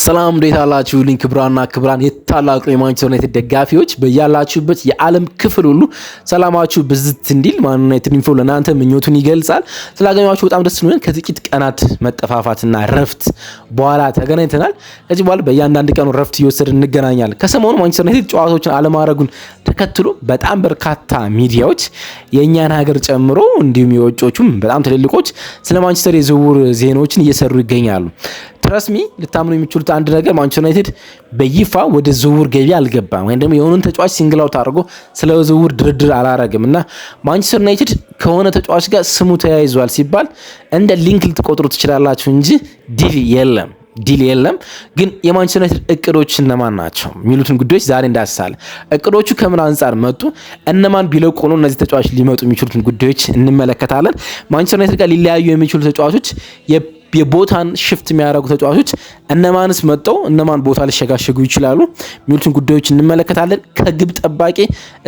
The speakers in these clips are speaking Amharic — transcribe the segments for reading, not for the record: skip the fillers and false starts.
ሰላም እንዴት አላችሁ? ክብራና ክብራን የታላቁ የማንቸስተር ዩናይትድ ደጋፊዎች በያላችሁበት የዓለም ክፍል ሁሉ ሰላማችሁ ብዝት እንዲል ማን ዩናይትድ ኢንፎ ለናንተ ምኞቱን ይገልጻል። ስላገኛችሁ በጣም ደስ ብሎኛል። ከጥቂት ቀናት መጠፋፋትና ረፍት በኋላ ተገናኝተናል። ከዚህ በኋላ በእያንዳንዱ ቀኑ ረፍት እየወሰድን እንገናኛለን። ከሰሞኑ ማንቸስተር ዩናይትድ ጨዋታዎችን አለማድረጉን ተከትሎ በጣም በርካታ ሚዲያዎች የእኛን ሀገር ጨምሮ እንዲሁም የውጮቹም በጣም ትልልቆች ስለ ማንቸስተር የዝውውር ዜናዎችን እየሰሩ ይገኛሉ። ትረስሚ ልታምኑ የሚችሉት አንድ ነገር ማንቸስተር ዩናይትድ በይፋ ወደ ዝውውር ገቢ አልገባም ወይም ደግሞ የሆነን ተጫዋች ሲንግል አውት አድርጎ ስለ ዝውውር ድርድር አላረግም እና ማንቸስተር ዩናይትድ ከሆነ ተጫዋች ጋር ስሙ ተያይዟል ሲባል እንደ ሊንክ ልትቆጥሩ ትችላላችሁ እንጂ ዲል የለም። ግን የማንቸስተር ዩናይትድ እቅዶች እነማን ናቸው የሚሉትን ጉዳዮች ዛሬ እንዳስሳለን። እቅዶቹ ከምን አንጻር መጡ፣ እነማን ቢለቁ ነው እነዚህ ተጫዋች ሊመጡ የሚችሉትን ጉዳዮች እንመለከታለን። ማንቸስተር ዩናይትድ ጋር ሊለያዩ የሚችሉ ተጫዋቾች የቦታን ሽፍት የሚያደርጉ ተጫዋቾች እነማንስ መጠው እነማን ቦታ ሊሸጋሸጉ ይችላሉ የሚሉትን ጉዳዮች እንመለከታለን። ከግብ ጠባቂ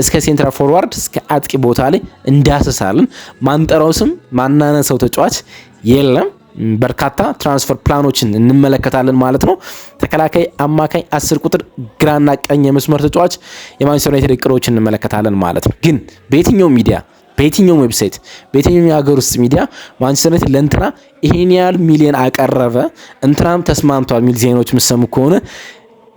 እስከ ሴንትራል ፎርዋርድ እስከ አጥቂ ቦታ ላይ እንዳስሳለን። ማንጠራው ስም ማናነሰው ተጫዋች የለም። በርካታ ትራንስፈር ፕላኖችን እንመለከታለን ማለት ነው። ተከላካይ፣ አማካኝ፣ 10 ቁጥር፣ ግራና ቀኝ የመስመር ተጫዋች የማንቸስተር ዩናይትድ እቅዶችን እንመለከታለን ማለት ነው። ግን በየትኛው ሚዲያ፣ በየትኛው ዌብሳይት፣ በየትኛው የሀገር ውስጥ ሚዲያ ማንቸስተር ዩናይትድ ለእንትና ይሄን ያህል ሚሊዮን አቀረበ እንትናም ተስማምቷል የሚል ዜናዎች የምትሰሙ ከሆነ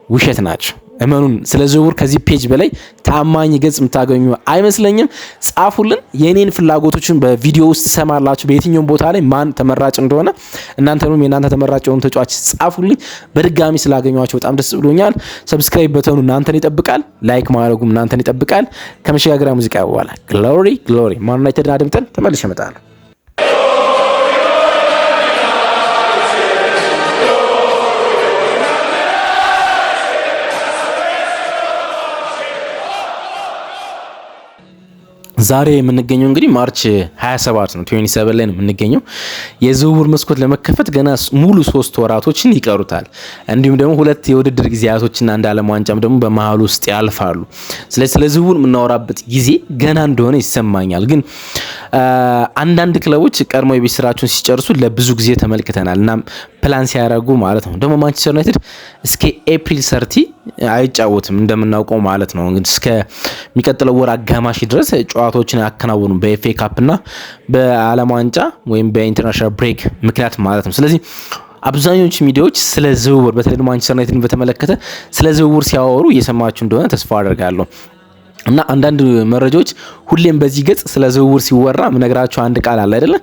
ውሸት ናቸው። እመኑን። ስለ ዝውውር ከዚህ ፔጅ በላይ ታማኝ ገጽ የምታገኙ አይመስለኝም። ጻፉልን። የኔን ፍላጎቶችን በቪዲዮ ውስጥ ሰማላችሁ። በየትኛውም ቦታ ላይ ማን ተመራጭ እንደሆነ እናንተንም የናንተ ተመራጭ የሆኑ ተጫዋች ጻፉልኝ። በድጋሚ ስላገኟቸው በጣም ደስ ብሎኛል። ሰብስክራይብ በተኑ እናንተን ይጠብቃል። ላይክ ማድረጉም እናንተን ይጠብቃል። ከመሸጋገሪያ ሙዚቃ በኋላ ግሎሪ ማን ዩናይትድን አድምጠን ተመልሼ እመጣለሁ። ዛሬ የምንገኘው እንግዲህ ማርች 27 ነው 27 ላይ ነው የምንገኘው። የዝውውር መስኮት ለመከፈት ገና ሙሉ 3 ወራቶችን ይቀሩታል። እንዲሁም ደግሞ 2 የውድድር ጊዜያቶችና አንድ ዓለም ዋንጫም ደግሞ በመሃሉ ውስጥ ያልፋሉ። ስለ ዝውውር የምናወራበት ጊዜ ገና እንደሆነ ይሰማኛል። ግን አንዳንድ ክለቦች ቀድሞ የቤት ስራቸውን ሲጨርሱ ለብዙ ጊዜ ተመልክተናል እና ፕላን ሲያደርጉ ማለት ነው። ደግሞ ማንቸስተር ዩናይትድ እስከ ኤፕሪል 30 አይጫወትም እንደምናውቀው ማለት ነው። እንግዲህ እስከ የሚቀጥለው ወር አጋማሽ ድረስ ጨዋታዎችን ያከናውኑ በኤፍኤ ካፕ እና በዓለም ዋንጫ ወይም በኢንተርናሽናል ብሬክ ምክንያት ማለት ነው። ስለዚህ አብዛኞቹ ሚዲያዎች ስለ ዝውውር በተለይ ማንቸስተር ዩናይትድን በተመለከተ ስለ ዝውውር ሲያወሩ እየሰማችሁ እንደሆነ ተስፋ አደርጋለሁ። እና አንዳንድ መረጃዎች ሁሌም በዚህ ገጽ ስለ ዝውውር ሲወራ ምነግራቸው አንድ ቃል አለ አይደለ?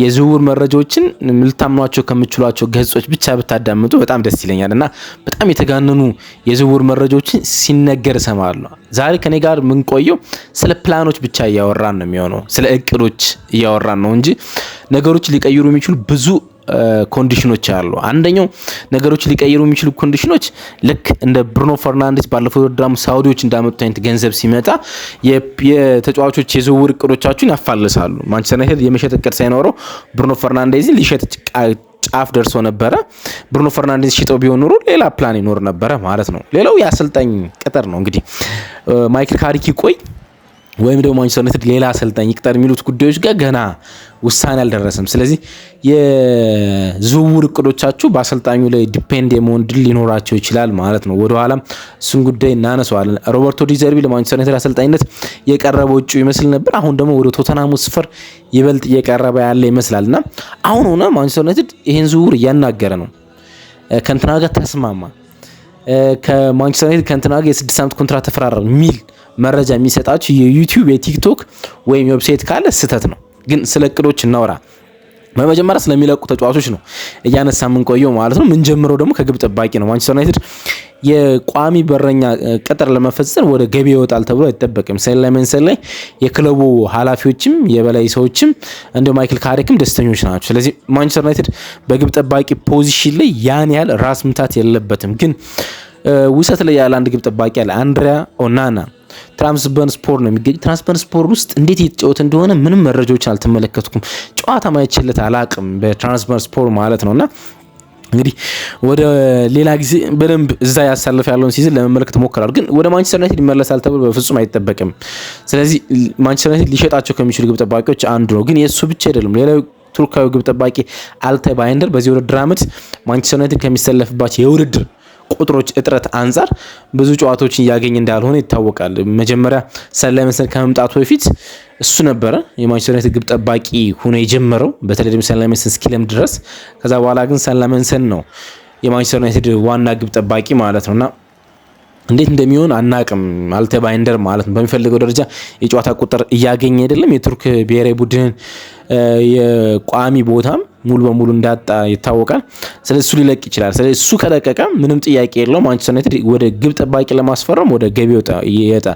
የዝውውር መረጃዎችን ልታምኗቸው ከምችሏቸው ገጾች ብቻ ብታዳምጡ በጣም ደስ ይለኛል። እና በጣም የተጋነኑ የዝውውር መረጃዎችን ሲነገር እሰማለሁ። ዛሬ ከኔ ጋር የምንቆየው ስለ ፕላኖች ብቻ እያወራን ነው የሚሆነው፣ ስለ እቅዶች እያወራን ነው እንጂ ነገሮች ሊቀይሩ የሚችሉ ብዙ ኮንዲሽኖች አሉ። አንደኛው ነገሮች ሊቀይሩ የሚችሉ ኮንዲሽኖች ልክ እንደ ብሩኖ ፈርናንዴዝ ባለፈው ወርዳም ሳውዲዎች እንዳመጡት አይነት ገንዘብ ሲመጣ የተጫዋቾች የዝውውር እቅዶቻቸውን ያፋልሳሉ። ማንቸስተር ዩናይትድ የመሸጥ እቅድ ሳይኖረው ብሩኖ ፈርናንዴዝን ሊሸጥ ጫፍ ደርሶ ነበረ። ብሩኖ ፈርናንዴዝ ሽጠው ቢሆን ኖሮ ሌላ ፕላን ይኖር ነበረ ማለት ነው። ሌላው የአሰልጣኝ ቅጥር ነው። እንግዲህ ማይክል ካሪክ ይቆይ ወይም ደግሞ ማንቸስተር ዩናይትድ ሌላ አሰልጣኝ ይቅጠር የሚሉት ጉዳዮች ጋር ገና ውሳኔ አልደረሰም። ስለዚህ የዝውውር እቅዶቻችሁ በአሰልጣኙ ላይ ዲፔንድ የመሆን ድል ሊኖራቸው ይችላል ማለት ነው። ወደ ኋላም እሱን ጉዳይ እናነሳዋለን። ሮበርቶ ዲዘርቢ ለማንቸስተር ዩናይትድ አሰልጣኝነት የቀረበው እጩ ይመስል ነበር። አሁን ደግሞ ወደ ቶተንሃም ስፈር ይበልጥ እየቀረበ ያለ ይመስላልና አሁን ሆነ ማንቸስተር ዩናይትድ ይሄን ዝውውር እያናገረ ነው። ከእንትና ጋር ተስማማ፣ ከማንቸስተር ዩናይትድ ከእንትና ጋር የ6 ዓመት ኮንትራት ተፈራረመ የሚል መረጃ የሚሰጣችሁ የዩቲዩብ የቲክቶክ ወይም ዌብሳይት ካለ ስህተት ነው። ግን ስለ እቅዶች እናወራ። በመጀመሪያ ስለሚለቁ ተጫዋቾች ነው እያነሳ የምንቆየው ማለት ነው። ምን ጀምረው ደግሞ ከግብ ጠባቂ ነው። ማንቸስተር ዩናይትድ የቋሚ በረኛ ቅጥር ለመፈጸም ወደ ገቢ ይወጣል ተብሎ አይጠበቅም። ሰላሜንሰን ላይ የክለቡ ኃላፊዎችም የበላይ ሰዎችም እንደ ማይክል ካሪክም ደስተኞች ናቸው። ስለዚህ ማንቸስተር ዩናይትድ በግብ ጠባቂ ፖዚሽን ላይ ያን ያህል ራስ ምታት የለበትም። ግን ውሰት ላይ ያለ አንድ ግብ ጠባቂ ያለ አንድሪያ ኦናና ትራንስበርንስፖር ነው የሚገኝ። ትራንስበርንስፖር ውስጥ እንዴት እየተጫወተ እንደሆነ ምንም መረጃዎችን አልተመለከትኩም። ጨዋታ ማይችልት አላቅም በትራንስበርንስፖር ማለት ነውና እንግዲህ ወደ ሌላ ጊዜ በደንብ እዛ ያሳልፍ ያለውን ሲዝን ለመመልከት ሞክራለሁ። ግን ወደ ማንቸስተር ዩናይትድ ይመለሳል ተብሎ በፍጹም አይጠበቅም። ስለዚህ ማንቸስተር ዩናይትድ ሊሸጣቸው ከሚችሉ ግብ ጠባቂዎች አንዱ ነው። ግን የሱ ብቻ አይደለም። ሌላው ቱርካዊ ግብ ጠባቂ አልታይ ባይንደር በዚህ ውድድር ዓመት ማንቸስተር ዩናይትድ ከሚሰለፍባቸው የውድድር ቁጥሮች እጥረት አንጻር ብዙ ጨዋታዎችን እያገኘ እንዳልሆነ ይታወቃል። መጀመሪያ ሰላመንሰን ከመምጣቱ በፊት እሱ ነበረ የማንቸስተር ዩናይትድ ግብ ጠባቂ ሆኖ የጀመረው በተለይ ደግሞ ሰላመንሰን እስኪለምድ ድረስ። ከዛ በኋላ ግን ሰላመንሰን ነው የማንቸስተር ዩናይትድ ዋና ግብ ጠባቂ ማለት ነውና እንዴት እንደሚሆን አናቅም። አልታይ ባይንደር ማለት ነው በሚፈልገው ደረጃ የጨዋታ ቁጥር እያገኘ አይደለም። የቱርክ ብሔራዊ ቡድንን የቋሚ ቦታም ሙሉ በሙሉ እንዳጣ ይታወቃል። ስለዚህ እሱ ሊለቅ ይችላል። ስለዚህ እሱ ከለቀቀ ምንም ጥያቄ የለውም ማንቸስተር ዩናይትድ ወደ ግብ ጠባቂ ለማስፈረም ወደ ገቢ ይወጣ።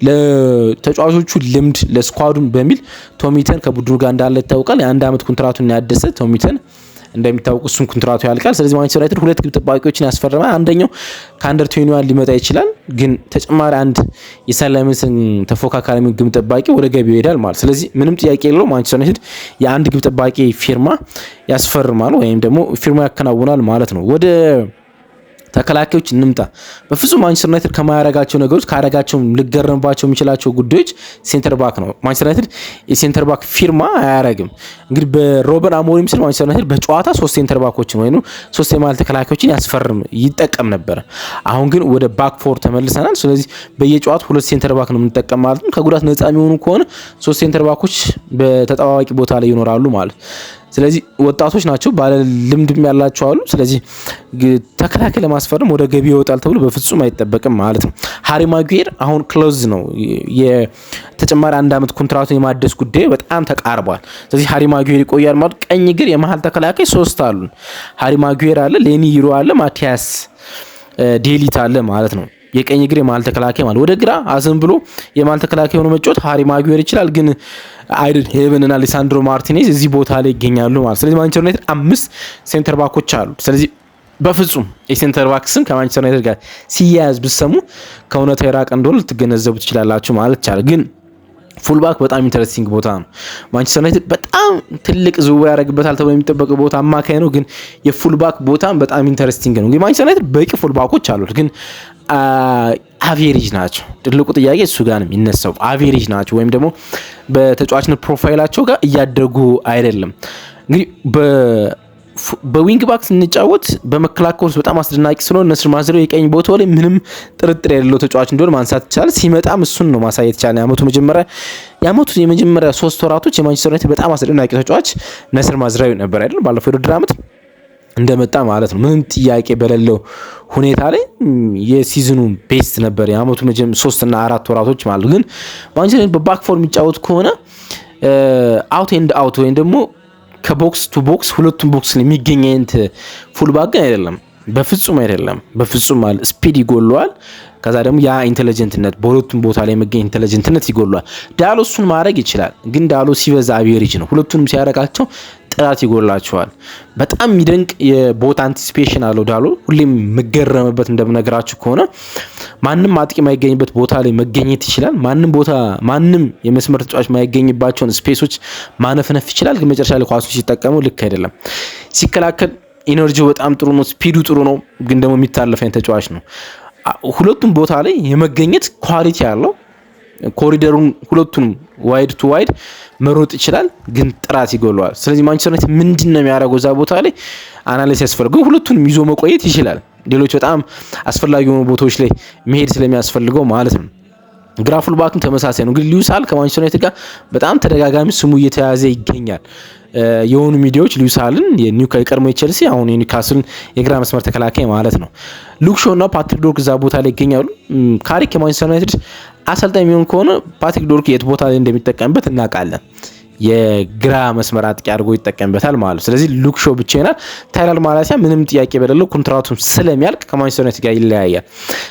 ለተጫዋቾቹ ልምድ ለስኳዱን በሚል ቶሚተን ከቡድኑ ጋር እንዳለ ይታወቃል። የአንድ ዓመት ኮንትራቱን ያደሰ ቶሚተን እንደሚታወቁ እሱን ኮንትራቱ ያልቃል። ስለዚህ ማንቸስተር ዩናይትድ ሁለት ግብ ጠባቂዎችን ያስፈርማል። አንደኛው ከአንደር 21 ሊመጣ ይችላል፣ ግን ተጨማሪ አንድ የሰላመንሰን ተፎካካሪ ግብ ጠባቂ ወደ ገቢው ይሄዳል ማለት። ስለዚህ ምንም ጥያቄ የለው ማንቸስተር ዩናይትድ የአንድ ግብ ጠባቂ ፊርማ ያስፈርማል ወይም ደግሞ ፊርማ ያከናውናል ማለት ነው። ወደ ተከላካዮች እንምጣ። በፍጹም ማንቸስተር ዩናይትድ ከማያረጋቸው ነገሮች ካረጋቸው ልገረምባቸው የሚችላቸው ጉዳዮች ሴንተር ባክ ነው። ማንቸስተር ዩናይትድ የሴንተር ባክ ፊርማ አያረግም። እንግዲህ በሮበን አሞሪም ስል ማንቸስተር ዩናይትድ በጨዋታ 3 ሴንተር ባኮችን ወይም 3 የመሃል ተከላካዮችን ይጠቀም ነበር። አሁን ግን ወደ ባክ ፎር ተመልሰናል። ስለዚህ በየጨዋታው 2 ሴንተር ባክ ነው የምንጠቀም ማለት ነው። ከጉዳት ነፃ የሚሆኑ ከሆነ 3 ሴንተር ባኮች በተጠባባቂ ቦታ ላይ ይኖራሉ ማለት። ስለዚህ ወጣቶች ናቸው፣ ባለ ልምድም ያላቸው አሉ። ስለዚህ ተከላካይ ለማስፈረም ወደ ገቢ ይወጣል ተብሎ በፍጹም አይጠበቅም ማለት ነው። ሃሪ ማጉዌር አሁን ክሎዝ ነው። የተጨማሪ 1 ዓመት ኮንትራቱን የማደስ ጉዳይ በጣም ተቃርቧል። ስለዚህ ሃሪ ማጉዌር ይቆያል ማለት። ቀኝ እግር የመሃል ተከላካይ 3 አሉ። ሃሪ ማጉዌር አለ፣ ሌኒ ይሮ አለ፣ ማቲያስ ዴሊት አለ ማለት ነው። የቀኝ እግር የመሃል ተከላካይ ማለት ወደ ግራ አዘን ብሎ የመሃል ተከላካይ ሆኖ መጫወት ሃሪ ማጉዌር ይችላል፣ ግን አይደን ሄቨን እና ሊሳንድሮ ማርቲኔዝ እዚህ ቦታ ላይ ይገኛሉ ማለት። ስለዚህ ማንቸስተር ዩናይትድ 5 ሴንተር ባኮች አሉ። ስለዚህ በፍጹም የሴንተር ባክ ስም ከማንቸስተር ዩናይትድ ጋር ሲያያዝ ብትሰሙ ከእውነታው የራቀ እንደሆነ ልትገነዘቡ ትችላላችሁ ማለት ይቻላል። ግን ፉልባክ በጣም ኢንተረስቲንግ ቦታ ነው። ማንቸስተር ዩናይትድ በጣም ትልቅ ዝውውር ያደርግበታል ተብሎ የሚጠበቀው ቦታ አማካይ ነው፣ ግን የፉልባክ ቦታ በጣም ኢንተረስቲንግ ነው። እንግዲህ ማንቸስተር ዩናይትድ በቂ ፉልባኮች አሉት፣ ግን አቬሬጅ ናቸው። ትልቁ ጥያቄ እሱ ጋር ነው የሚነሳው። አቬሬጅ ናቸው ወይም ደግሞ በተጫዋችነት ፕሮፋይላቸው ጋር እያደጉ አይደለም። እንግዲህ በዊንግ ባክ ስንጫወት በመከላከል ውስጥ በጣም አስደናቂ ስለሆነ ነስር ማዝሬው የቀኝ ቦታው ላይ ምንም ጥርጥር የሌለው ተጫዋች እንደሆነ ማንሳት ይቻላል። ሲመጣም እሱን ነው ማሳየት ይቻላል። የአመቱ የመጀመሪያ 3 ወራቶች የማንቸስተር ዩናይትድ በጣም አስደናቂ ተጫዋች ነስር ማዝሬው ነበር አይደል? ባለፈው የውድድር ዓመት እንደመጣ ማለት ነው። ምንም ጥያቄ በሌለው ሁኔታ ላይ የሲዝኑ ቤስት ነበር የአመቱ 3 እና 4 ወራቶች ማለት። ግን ማንቸስተር ዩናይትድ በባክ ፎር የሚጫወት ከሆነ አውት ኤንድ አውት ወይም ደግሞ ከቦክስ ቱ ቦክስ ሁለቱም ቦክስ ላይ የሚገኝ አይነት ፉልባክ ግን አይደለም። በፍጹም አይደለም። በፍጹም ማለት ስፒድ ይጎለዋል። ከዛ ደግሞ ያ ኢንተለጀንትነት በሁለቱም ቦታ ላይ የሚገኝ ኢንተለጀንትነት ይጎለዋል። ዳሎ እሱን ማድረግ ይችላል፣ ግን ዳሎ ሲበዛ አቬሬጅ ነው። ሁለቱንም ሲያረጋቸው ጥራት ይጎላቸዋል። በጣም የሚደንቅ የቦታ አንቲሲፔሽን አለው ዳሎ። ሁሌም የምገረምበት እንደምነግራችሁ ከሆነ ማንም አጥቂ የማይገኝበት ቦታ ላይ መገኘት ይችላል። ማንም የመስመር ተጫዋች የማይገኝባቸውን ስፔሶች ማነፍነፍ ይችላል። ግን መጨረሻ ላይ ኳሱ ሲጠቀሙ ልክ አይደለም። ሲከላከል ኢነርጂው በጣም ጥሩ ነው፣ ስፒዱ ጥሩ ነው፣ ግን ደግሞ የሚታለፍ አይነት ተጫዋች ነው። ሁለቱም ቦታ ላይ የመገኘት ኳሊቲ ያለው ኮሪደሩን ሁለቱንም ዋይድ ቱ ዋይድ መሮጥ ይችላል፣ ግን ጥራት ይጎለዋል። ስለዚህ ማንቸስተር ዩናይትድ ምንድነው የሚያደርገው እዛ ቦታ ላይ አናሊሲስ ያስፈልገው። ሁለቱንም ይዞ መቆየት ይችላል፣ ሌሎች በጣም አስፈላጊ የሆኑ ቦታዎች ላይ መሄድ ስለሚያስፈልገው ማለት ነው። ግራ ፉልባክም ተመሳሳይ ነው። ግን ሉዊስ ሃል ከማንቸስተር ዩናይትድ ጋር በጣም ተደጋጋሚ ስሙ እየተያዘ ይገኛል። የሆኑ ሚዲያዎች ሉዊስ ሃልን የቀድሞ የቼልሲ አሁን የኒውካስል የግራ መስመር ተከላካይ ማለት ነው። ሉክ ሾው እና ፓትሪክ ዶርክ እዛ ቦታ ላይ ይገኛሉ። ካሪክ የማንቸስተር ዩናይትድ አሰልጣኝ የሚሆን ከሆነ ፓትሪክ ዶርክ የት ቦታ ላይ እንደሚጠቀምበት እናውቃለን። የግራ መስመር አጥቂ አድርጎ ይጠቀምበታል ማለት ነው። ስለዚህ ሉክ ሾው ብቻ ይናል። ታይላር ማላሲያ ምንም ጥያቄ በሌለው ኮንትራቱን ስለሚያልቅ ከማንቸስተር ዩናይትድ ጋር ይለያያል።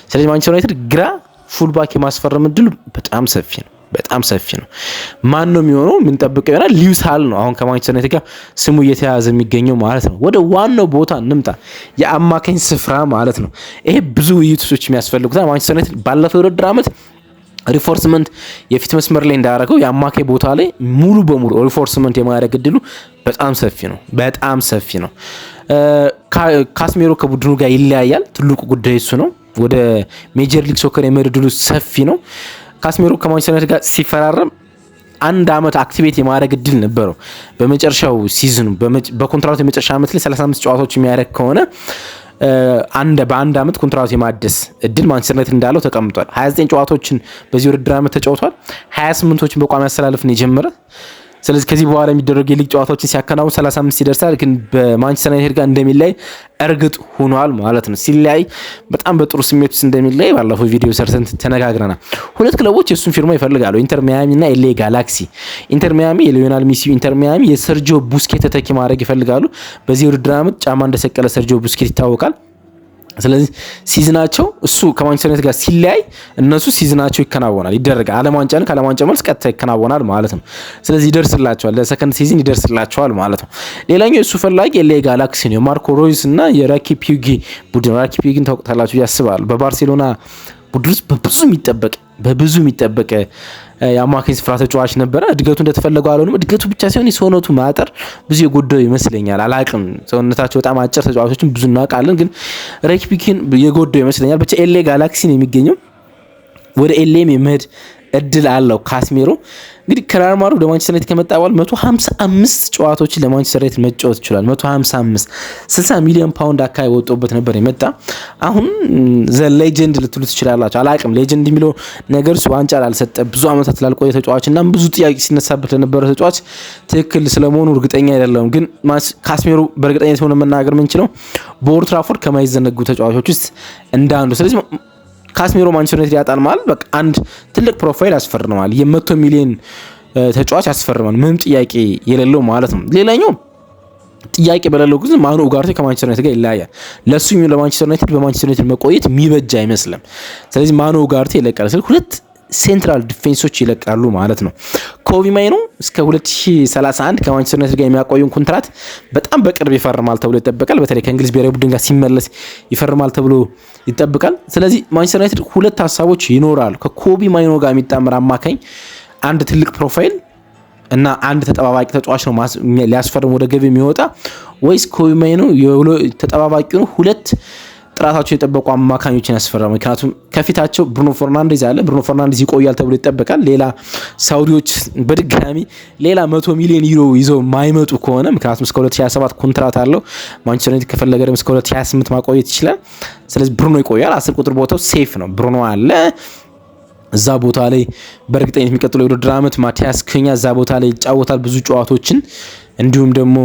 ስለዚህ ማንቸስተር ዩናይትድ ግራ ፉልባክ የማስፈረም እድሉ በጣም ሰፊ ነው። በጣም ሰፊ ነው። ማን ነው የሚሆነው? የምንጠብቀው ይሆናል። ሉዊስ ሃል ነው አሁን ከማንቸስተር ዩናይትድ ጋር ስሙ እየተያዘ የሚገኘው ማለት ነው። ወደ ዋናው ቦታ እንምጣ፣ የአማካኝ ስፍራ ማለት ነው። ይሄ ብዙ ውይይቶች የሚያስፈልጉታል። ማንቸስተር ዩናይትድ ባለፈው የውድድር ዓመት ሪፎርስመንት የፊት መስመር ላይ እንዳደረገው የአማካይ ቦታ ላይ ሙሉ በሙሉ ሪፎርስመንት የማያደርግ እድሉ በጣም ሰፊ ነው። በጣም ሰፊ ነው። ካስሜሮ ከቡድኑ ጋር ይለያያል። ትልቁ ጉዳይ እሱ ነው። ወደ ሜጀር ሊግ ሶከር የመሄድ እድሉ ሰፊ ነው። ካስሜሮ ከማንቸስተር ዩናይትድ ጋር ሲፈራረም አንድ አመት አክቲቬት የማድረግ እድል ነበረው በመጨረሻው ሲዝኑ በኮንትራቱ የመጨረሻ አመት ላይ 35 ጨዋታዎች የሚያደርግ ከሆነ በአንድ አመት ኮንትራቱ የማደስ እድል ማንቸስተር ዩናይትድ እንዳለው ተቀምጧል። 29 ጨዋታዎችን በዚህ ውድድር አመት ተጫውቷል። 28ቶችን በቋሚ አሰላለፍ ነው የጀመረ። ስለዚህ ከዚህ በኋላ የሚደረጉ የሊግ ጨዋታዎችን ሲያከናውን 35 ይደርሳል። ግን በማንቸስተር ዩናይትድ ጋር እንደሚለይ እርግጥ ሆኗል ማለት ነው። ሲለያይ በጣም በጥሩ ስሜት ውስጥ እንደሚለይ ባለፈው ቪዲዮ ሰርተን ተነጋግረናል። ሁለት ክለቦች የሱን ፊርማ ይፈልጋሉ፣ ኢንተር ሚያሚ እና ኤልኤ ጋላክሲ። ኢንተር ሚያሚ የሊዮናል ሜሲ ኢንተር ሚያሚ የሰርጂዮ ቡስኬት ተተኪ ማድረግ ይፈልጋሉ። በዚህ ውድድር አመት ጫማ እንደሰቀለ ሰርጂዮ ቡስኬት ይታወቃል። ስለዚህ ሲዝናቸው እሱ ከማንቸስተር ዩናይትድ ጋር ሲለያይ እነሱ ሲዝናቸው ይከናወናል፣ ይደረጋል። ዓለም ዋንጫን ከዓለም ዋንጫ መልስ ቀጥታ ይከናወናል ማለት ነው። ስለዚህ ይደርስላቸዋል፣ ለሰከንድ ሲዝን ይደርስላቸዋል ማለት ነው። ሌላኛው የሱ ፈላጊ ኤልኤ ጋላክሲ ነው። ማርኮ ሮይስ እና የራኪ ፒዩጊ ቡድን። ራኪ ፒዩጊን ታውቁታላችሁ ያስባሉ። በባርሴሎና ቡድን ውስጥ በብዙ የሚጠበቅ የአማካኝ ስፍራ ተጫዋች ነበረ። እድገቱ እንደተፈለገው አልሆነም። እድገቱ ብቻ ሳይሆን የሰውነቱ ማጠር ብዙ የጎደው ይመስለኛል። አላቅም፣ ሰውነታቸው በጣም አጭር ተጫዋቾችን ብዙ እናውቃለን፣ ግን ራኪፒኪን የጎደው ይመስለኛል። ብቻ ኤልኤ ጋላክሲ ነው የሚገኘው። ወደ ኤልኤም የመሄድ እድል አለው ካስሜሮ። እንግዲህ ከሪያል ማድሪድ ወደ ማንቸስተር ዩናይትድ ከመጣ በኋላ 155 ጨዋታዎችን ለማንቸስተር ዩናይትድ መጫወት ይችላል። 155 60 ሚሊዮን ፓውንድ አካባቢ ወጥቶበት ነበር የመጣ። አሁን ዘ ሌጀንድ ልትሉ ትችላላችሁ። አላቅም ሌጀንድ የሚለው ነገር ዋንጫ ላልሰጠ ብዙ አመታት ላልቆየ ተጫዋች እና ብዙ ጥያቄ ሲነሳበት ለነበረ ተጫዋች ትክክል ስለመሆኑ እርግጠኛ አይደለም። ግን ካስሜሮ በእርግጠኝነት ሆነ መናገር የምንችለው በኦልድ ትራፎርድ ከማይዘነጉ ተጫዋቾች ውስጥ እንዳንዱ። ስለዚህ ካስሜሮ ማንቸስተር ዩናይትድ ያጣል ማለት በቃ አንድ ትልቅ ፕሮፋይል ያስፈርማል። የ100 ሚሊዮን ተጫዋች ያስፈርማል፣ ምንም ጥያቄ የሌለው ማለት ነው። ሌላኛው ጥያቄ በሌለው ግን ማኑ ኡጋርቴ ከማንቸስተር ዩናይትድ ጋር ይለያያል። ለሱ የሚሆን ለማንቸስተር ዩናይትድ በማንቸስተር ዩናይትድ መቆየት የሚበጃ አይመስልም። ስለዚህ ማኑ ኡጋርቴ ይለቃል። ስለዚህ ሁለት ሴንትራል ዲፌንሶች ይለቃሉ ማለት ነው። ኮቢ ማይኖ እስከ 2031 ከማንቸስተር ዩናይትድ ጋር የሚያቆየውን ኮንትራት በጣም በቅርብ ይፈርማል ተብሎ ይጠበቃል። በተለይ ከእንግሊዝ ብሔራዊ ቡድን ጋር ሲመለስ ይፈርማል ተብሎ ይጠበቃል። ስለዚህ ማንቸስተር ዩናይትድ ሁለት ሀሳቦች ይኖራሉ። ከኮቢ ማይኖ ጋር የሚጣመር አማካኝ፣ አንድ ትልቅ ፕሮፋይል እና አንድ ተጠባባቂ ተጫዋች ነው ሊያስፈርም ወደ ገቢ የሚወጣ፣ ወይስ ኮቢ ማይኖ ተጠባባቂ ነው ሁለት ጥራታቸው የጠበቁ አማካኞችን ያስፈራሉ። ምክንያቱም ከፊታቸው ብሩኖ ፈርናንዴዝ አለ። ብሩኖ ፈርናንዴዝ ይቆያል ተብሎ ይጠበቃል። ሌላ ሳውዲዎች በድጋሚ ሌላ 100 ሚሊዮን ዩሮ ይዘው ማይመጡ ከሆነ ምክንያቱም እስከ 2027 ኮንትራት አለው ማንቸስተር ዩናይትድ ከፈለገ ደግሞ እስከ 2028 ማቆየት ይችላል። ስለዚህ ብሩኖ ይቆያል። 10 ቁጥር ቦታው ሴፍ ነው። ብሩኖ አለ እዛ ቦታ ላይ በእርግጠኝነት የሚቀጥለው የውድድር ዓመት ማቲያስ ኩኛ እዛ ቦታ ላይ ይጫወታል ብዙ ጨዋታዎችን። እንዲሁም ደግሞ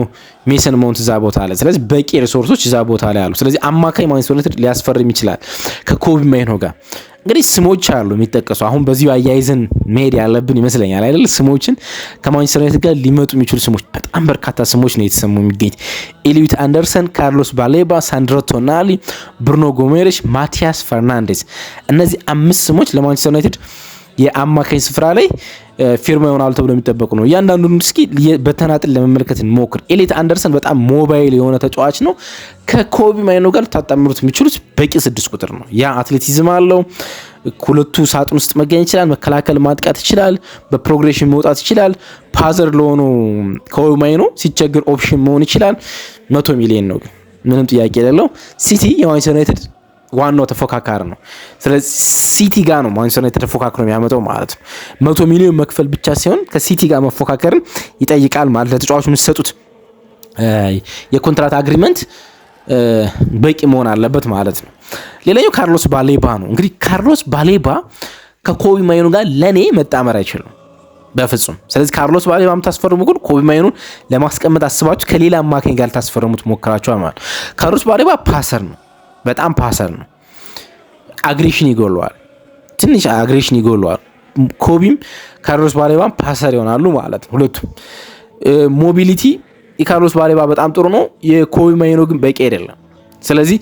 ሜሰን ማውንት እዛ ቦታ ላይ። ስለዚህ በቂ ሪሶርሶች እዛ ቦታ ላይ አሉ። ስለዚህ አማካይ ማንቸስተር ዩናይትድ ሊያስፈርም ይችላል ከኮቢ ማይኖ ጋር። እንግዲህ ስሞች አሉ የሚጠቀሱ። አሁን በዚሁ አያይዘን መሄድ ያለብን ይመስለኛል አይደል? ስሞችን ከማንቸስተር ዩናይትድ ጋር ሊመጡ የሚችሉ ስሞች በጣም በርካታ ስሞች ነው የተሰሙ የሚገኙት። ኤሊዮት አንደርሰን፣ ካርሎስ ባሌባ፣ ሳንድሮ ቶናሊ፣ ብሩኖ ጎሜሬሽ፣ ማቲያስ ፈርናንዴዝ። እነዚህ 5 ስሞች ለማንቸስተር ዩናይትድ የአማካኝ ስፍራ ላይ ፊርማ ይሆናሉ ተብሎ የሚጠበቁ ነው። እያንዳንዱን እስኪ በተናጥል ለመመልከት እንሞክር። ኤሊዮት አንደርሰን በጣም ሞባይል የሆነ ተጫዋች ነው። ከኮቢ ማይኖ ጋር ልታጣምሩት የሚችሉት በቂ 6 ቁጥር ነው። ያ አትሌቲዝም አለው። ሁለቱ ሳጥን ውስጥ መገኘት ይችላል። መከላከል፣ ማጥቃት ይችላል። በፕሮግሬሽን መውጣት ይችላል። ፓዘር ለሆኑ ኮቢ ማይኖ ሲቸግር ኦፕሽን መሆን ይችላል። 100 ሚሊዮን ነው ግን ምንም ጥያቄ የሌለው። ሲቲ የማንቸስተር ዩናይትድ ዋናው ተፎካካሪ ነው። ስለዚህ ሲቲ ጋር ነው ማንቸስተር ዩናይትድ ተፎካክሮ የሚያመጣው ማለት ነው። 100 ሚሊዮን መክፈል ብቻ ሲሆን ከሲቲ ጋር መፎካከርን ይጠይቃል ማለት ለተጫዋቹ የምትሰጡት የኮንትራት አግሪመንት በቂ መሆን አለበት ማለት ነው። ሌላኛው ካርሎስ ባሌባ ነው። እንግዲህ ካርሎስ ባሌባ ከኮቢ ማይኖ ጋር ለኔ መጣመር አይችልም በፍጹም። ስለዚህ ካርሎስ ባሌባ የምታስፈርሙ ግን ኮቢ ማይኖን ለማስቀመጥ አስባችሁ ከሌላ አማካኝ ጋር ታስፈርሙት ሞክራችኋል ማለት ነው። ካርሎስ ባሌባ ፓሰር ነው፣ በጣም ፓሰር ነው። አግሬሽን ይጎለዋል፣ ትንሽ አግሬሽን ይጎለዋል። ኮቢም ካርሎስ ባሌባም ፓሰር ይሆናሉ ማለት ነው ሁለቱም። ሞቢሊቲ የካርሎስ ባሌባ በጣም ጥሩ ነው፣ የኮቢ ማይኖ ግን በቂ አይደለም። ስለዚህ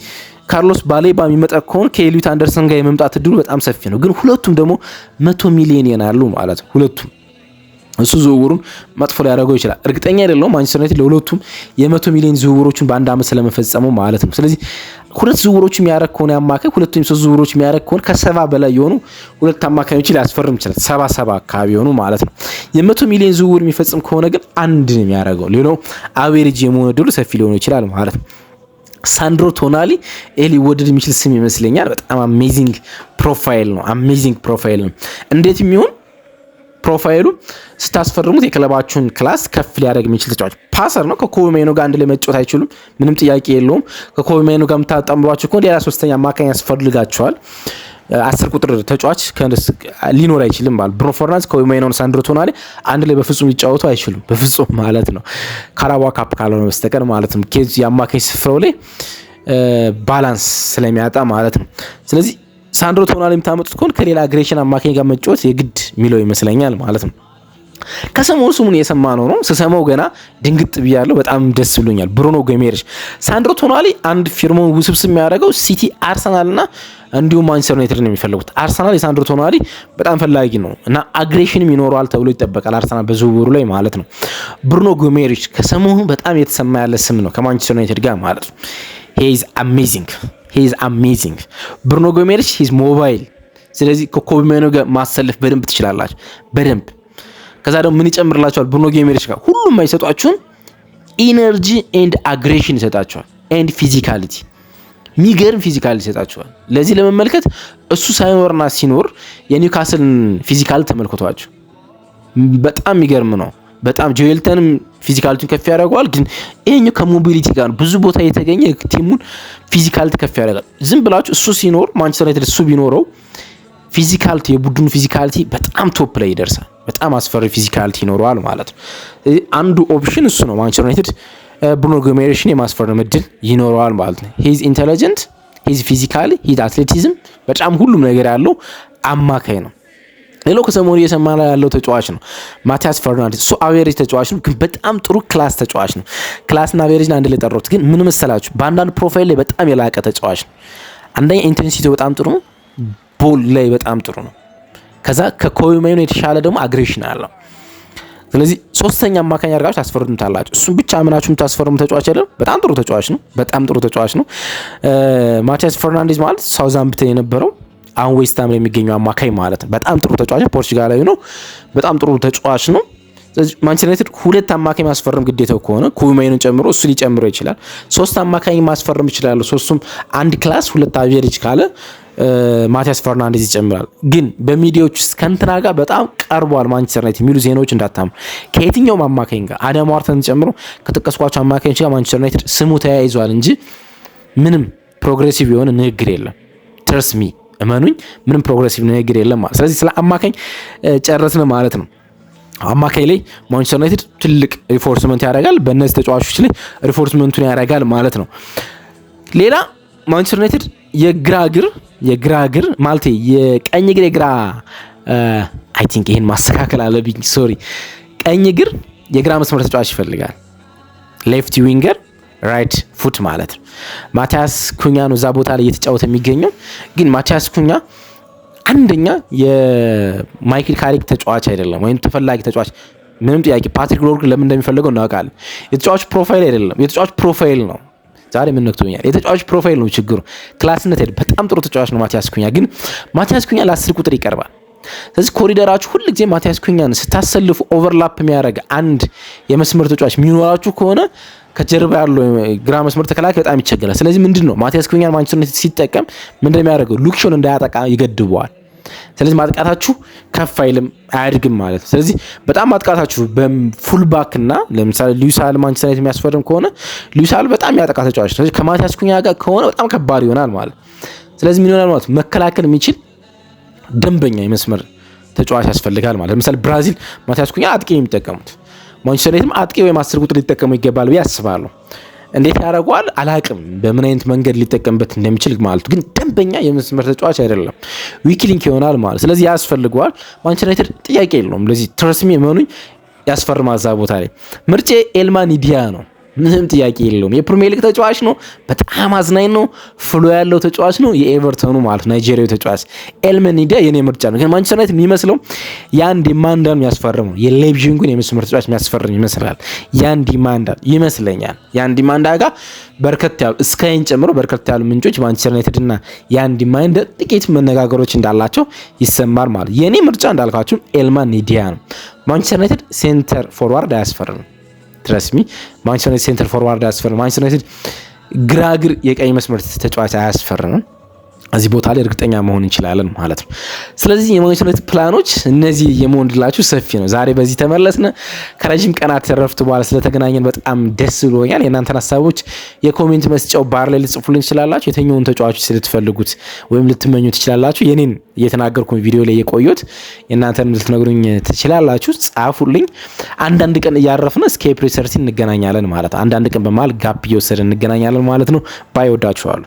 ካርሎስ ባሌባ የሚመጣ ከሆነ ከኤሊዮት አንደርሰን ጋር የመምጣት እድሉ በጣም ሰፊ ነው። ግን ሁለቱም ደግሞ 100 ሚሊዮን ይሆናሉ ማለት ነው ሁለቱም። እሱ ዝውውሩን መጥፎ ሊያደርገው ይችላል። እርግጠኛ አይደለሁም ማንቸስተር ዩናይትድ ለሁለቱም የ100 ሚሊዮን ዝውውሮችን በአንድ አመት ስለመፈጸሙ ማለት ነው። ስለዚህ ሁለት ዝውውሮች የሚያደርግ ከሆነ አማካይ ሁለቱም 3 ዝውውሮች የሚያደርግ ከሆነ ከ70 በላይ የሆኑ ሁለት አማካዮች ሊያስፈርም ይችላል። 70 አካባቢ የሆኑ ማለት ነው። የ100 ሚሊዮን ዝውውር የሚፈጽም ከሆነ ግን አንድ ነው የሚያደርገው። ሌላው አቬሬጅ የመሆን እድሉ ሰፊ ሊሆን ይችላል ማለት ነው። ሳንድሮ ቶናሊ ሊወደድ የሚችል ስም ይመስለኛል። በጣም አሜዚንግ ፕሮፋይል ነው። እንዴት የሚሆን ፕሮፋይሉ ስታስፈርሙት የክለባችሁን ክላስ ከፍ ሊያደርግ የሚችል ተጫዋች ፓሰር ነው። ከኮቢ ማይኖ ጋር አንድ ላይ መጫወት አይችሉም፣ ምንም ጥያቄ የለውም። ከኮቢ ማይኖ ጋር የምታጣምሯችሁ ከሆነ ሌላ ሶስተኛ አማካኝ ያስፈልጋቸዋል። 10 ቁጥር ተጫዋች ሊኖር አይችልም ማለት ብሩኖ ፈርናንዴዝ፣ ኮቢ ማይኖ፣ ሳንድሮ ቶናሊ አንድ ላይ በፍጹም ሊጫወቱ አይችሉም፣ በፍጹም ማለት ነው። ካራባኦ ካፕ ካልሆነ በስተቀር ማለት ነው። ኬዝ የአማካኝ ስፍራው ላይ ባላንስ ስለሚያጣ ማለት ነው። ስለዚህ ሳንድሮ ቶናሊ የምታመጡት ከሆነ ከሌላ አግሬሽን አማካኝ ጋር መጫወት የግድ የሚለው ይመስለኛል ማለት ነው። ከሰሞኑ ስሙን የሰማነው ነው። ስሰማው ገና ድንግጥ ብያለሁ። በጣም ደስ ብሎኛል። ብሩኖ ጎሜሬሽ። ሳንድሮ ቶናሊ አንድ ፊርማውን ውስብስብ የሚያደርገው ሲቲ፣ አርሰናል እና እንዲሁም ማንቸስተር ዩናይትድ ነው የሚፈልጉት። አርሰናል የሳንድሮ ቶናሊ በጣም ፈላጊ ነው እና አግሬሽንም ይኖረዋል ተብሎ ይጠበቃል አርሰናል በዝውውሩ ላይ ማለት ነው። ብሩኖ ጎሜሬሽ ከሰሞኑ በጣም የተሰማ ያለ ስም ነው ከማንቸስተር ዩናይትድ ጋር ማለት ነው። he is amazing ብሩኖ ጎሜሬሽ ሂዝ ሞባይል። ስለዚህ ከኮቢ ማይኖ ጋር ማሰለፍ በደንብ ትችላላችሁ፣ በደንብ ከዛ ደግሞ ምን ይጨምርላችኋል? ብሩኖ ጎሜሬሽ ጋር ሁሉም አይሰጧችሁም፣ ኢነርጂ ኤንድ አግሬሽን ይሰጣችኋል፣ ኤንድ ፊዚካሊቲ፣ የሚገርም ፊዚካሊቲ ይሰጣችኋል። ለዚህ ለመመልከት እሱ ሳይኖርና ሲኖር የኒውካስልን ፊዚካል ተመልክቷችሁ በጣም የሚገርም ነው። በጣም ጆኤልተንም ፊዚካሊቲን ከፍ ያደርገዋል፣ ግን ይሄኛው ከሞቢሊቲ ጋር ብዙ ቦታ የተገኘ ቲሙን ፊዚካሊቲ ከፍ ያደርጋል። ዝም ብላችሁ እሱ ሲኖር ማንቸስተር ዩናይትድ እሱ ቢኖረው ፊዚካሊቲ የቡድኑ ፊዚካሊቲ በጣም ቶፕ ላይ ይደርሳል። በጣም አስፈሪ ፊዚካሊቲ ይኖረዋል ማለት ነው። አንዱ ኦፕሽን እሱ ነው። ማንቸስተር ዩናይትድ ብሩኖ ጎሜሬሽን የማስፈረም እድል ይኖረዋል ማለት ነው። ሂዝ ኢንተለጀንት፣ ሂዝ ፊዚካሊ፣ ሂዝ አትሌቲዝም፣ በጣም ሁሉም ነገር ያለው አማካይ ነው። ሌላው ከሰሞኑ እየሰማ ያለው ተጫዋች ነው ማቲያስ ፈርናንዴዝ። እሱ አቬሬጅ ተጫዋች ነው፣ ግን በጣም ጥሩ ክላስ ተጫዋች ነው። ክላስና አቬሬጅን አንድ ላይ ጠሩት። ግን ምን መሰላችሁ? በአንዳንድ ፕሮፋይል ላይ በጣም የላቀ ተጫዋች ነው። አንደኛ ኢንቴንሲቲ በጣም ጥሩ ነው፣ ቦል ላይ በጣም ጥሩ ነው። ከዛ ከኮቢ ማይኖ የተሻለ ደግሞ አግሬሽን አለው። ስለዚህ ሶስተኛ አማካኝ አድርጋችሁ ታስፈርሙታላችሁ። እሱም ብቻ አምናችሁ የምታስፈርሙ ተጫዋች አይደለም። በጣም ጥሩ ተጫዋች ነው፣ በጣም ጥሩ ተጫዋች ነው። ማቲያስ ፈርናንዴዝ ማለት ሳውዛምፕተን የነበረው አሁን ዌስትሃም ላይ የሚገኘው አማካይ ማለት ነው። በጣም ጥሩ ተጫዋች ነው። ፖርቹጋላዊ ነው። በጣም ጥሩ ተጫዋች ነው። ማንቸስተር ዩናይትድ ሁለት አማካኝ ማስፈረም ግዴታው ከሆነ ኮቢ ማይኖን ጨምሮ እሱ ሊጨምረው ይችላል። ሶስት አማካኝ ማስፈረም ይችላል። ሶስቱም አንድ ክላስ ሁለት አቬሬጅ ካለ ማቲያስ ፈርናንዴዝ ይጨምራል። ግን በሚዲያዎች ውስጥ ከእንትና ጋር በጣም ቀርቧል ማንቸስተር ዩናይትድ የሚሉ ዜናዎች እንዳታምኑ። ከየትኛውም አማካኝ ጋር አዳም ዋርተን ጨምሮ ከጠቀስኳቸው አማካኞች ጋር ማንቸስተር ዩናይትድ ስሙ ተያይዟል እንጂ ምንም ፕሮግሬሲቭ የሆነ ንግግር የለም። ትረስ ሚ እመኑኝ፣ ምንም ፕሮግሬሲቭ ንግግር የለም ማለት። ስለዚህ ስለ አማካኝ ጨረስን ማለት ነው። አማካኝ ላይ ማንቸስተር ዩናይትድ ትልቅ ሪፎርስመንት ያደርጋል። በእነዚህ ተጫዋቾች ላይ ሪፎርስመንቱን ያደርጋል ማለት ነው። ሌላ ማንቸስተር ዩናይትድ የግራ እግር ማለት የቀኝ እግር የግራ አይ ቲንክ ይሄን ማስተካከል አለብኝ። ሶሪ፣ ቀኝ እግር የግራ መስመር ተጫዋች ይፈልጋል። ሌፍት ዊንገር ራይት ፉት ማለት ነው። ማቲያስ ኩኛ ነው እዛ ቦታ ላይ እየተጫወተ የሚገኘው። ግን ማቲያስ ኩኛ አንደኛ የማይክል ካሪክ ተጫዋች አይደለም፣ ወይም ተፈላጊ ተጫዋች ምንም ጥያቄ። ፓትሪክ ሎርክ ለምን እንደሚፈልገው እናውቃለን። የተጫዋች ፕሮፋይል አይደለም፣ የተጫዋች ፕሮፋይል ነው። ዛሬ ምን ነክቶኛል? የተጫዋች ፕሮፋይል ነው ችግሩ። ክላስነት አይደለም። በጣም ጥሩ ተጫዋች ነው ማቲያስ ኩኛ። ግን ማቲያስ ኩኛ ለ10 ቁጥር ይቀርባል። ስለዚህ ኮሪደራችሁ ሁሉ ጊዜ ማቲያስ ኩኛን ስታሰልፉ ኦቨርላፕ የሚያደርግ አንድ የመስመር ተጫዋች የሚኖራችሁ ከሆነ ከጀርባ ያለው ግራ መስመር ተከላካይ በጣም ይቸገራል። ስለዚህ ምንድነው ማቲያስ ኩኛን ማንቸስተር ዩናይትድ ሲጠቀም ምንድነው የሚያደርገው? ሉክሾን እንዳያጠቃ ይገድበዋል። ስለዚህ ማጥቃታችሁ ከፍ አይልም አያድግም ማለት ነው። ስለዚህ በጣም ማጥቃታችሁ በፉልባክ እና ለምሳሌ ሉዊሳል ማንቸስተር ዩናይትድ የሚያስፈርም ከሆነ ሉዊሳል በጣም ያጠቃ ተጫዋች ነው። ስለዚህ ከማቲያስ ኩኛ ጋር ከሆነ በጣም ከባድ ይሆናል ማለት። ስለዚህ ምን ይሆናል ማለት መከላከል የሚችል ደንበኛ የመስመር ተጫዋች ያስፈልጋል ማለት። ለምሳሌ ብራዚል ማቲያስ ኩኛ አጥቂ የሚጠቀሙት፣ ማንቸስተር ዩናይትድም አጥቂ ወይም 10 ቁጥር ሊጠቀሙ ይገባል ብዬ አስባለሁ። እንዴት ያደርገዋል አላቅም፣ በምን አይነት መንገድ ሊጠቀምበት እንደሚችል ማለት። ግን ደንበኛ የመስመር ተጫዋች አይደለም፣ ዊክሊንክ ይሆናል ማለት። ስለዚህ ያስፈልገዋል ማንቸስተር ዩናይትድ፣ ጥያቄ የለውም። ለዚህ ትረስሚ መኑኝ ያስፈርማል። እዛ ቦታ ላይ ምርጬ ኤልማኒ ዲያ ነው፣ ምንም ጥያቄ የለውም። የፕሪሚየር ሊግ ተጫዋች ነው፣ በጣም አዝናኝ ነው፣ ፍሎ ያለው ተጫዋች ነው። የኤቨርተኑ ማለት ናይጄሪያዊ ተጫዋች ኤልማኒ ዲያ የኔ ምርጫ ነው። ግን ማንቸስተር ዩናይትድ የሚመስለው ያን ዲማንዳን የሚያስፈርም ነው። የሌቪዥንጉን የመስመር ተጫዋች የሚያስፈርም ይመስላል። ያን ዲማንዳን ይመስለኛል። ያን ዲማንዳ ጋር በርከት ያሉ እስካይን ጨምሮ በርከት ያሉ ምንጮች ማንቸስተር ዩናይትድ እና ያን ዲማንድ ጥቂት መነጋገሮች እንዳላቸው ይሰማል ማለት። የኔ ምርጫ እንዳልኳችሁ ኤልማኒ ዲያ ነው። ማንቸስተር ዩናይትድ ሴንተር ፎርዋርድ አያስፈርም። ትረስሚ ማንቸስተር ዩናይትድ ሴንተር ፎርዋርድ አያስፈርም። ማንቸስተር ዩናይትድ ግራግር የቀኝ መስመር ተጫዋች አያስፈርም። እዚህ ቦታ ላይ እርግጠኛ መሆን እንችላለን ማለት ነው። ስለዚህ የማንቸስተር ዩናይትድ ፕላኖች እነዚህ የመሆንላችሁ ሰፊ ነው። ዛሬ በዚህ ተመለስነ። ከረጅም ቀናት ረፍት በኋላ ስለተገናኘን በጣም ደስ ብሎኛል። የእናንተን ሀሳቦች የኮሜንት መስጫው ባር ላይ ልጽፉልኝ ትችላላችሁ። የትኛውን ተጫዋቾች ስለተፈልጉት ወይም ልትመኙ ትችላላችሁ። የኔን እየተናገርኩኝ ቪዲዮ ላይ የቆዩት የእናንተን ልትነግሩኝ ትችላላችሁ። ጻፉልኝ። አንዳንድ ቀን እያረፍነ እስከ ኤፕሪል 30 እንገናኛለን ማለት ነው። አንዳንድ ቀን በመሃል ጋፕ እየወሰድን እንገናኛለን ማለት ነው። ባይ ወዳችኋለሁ።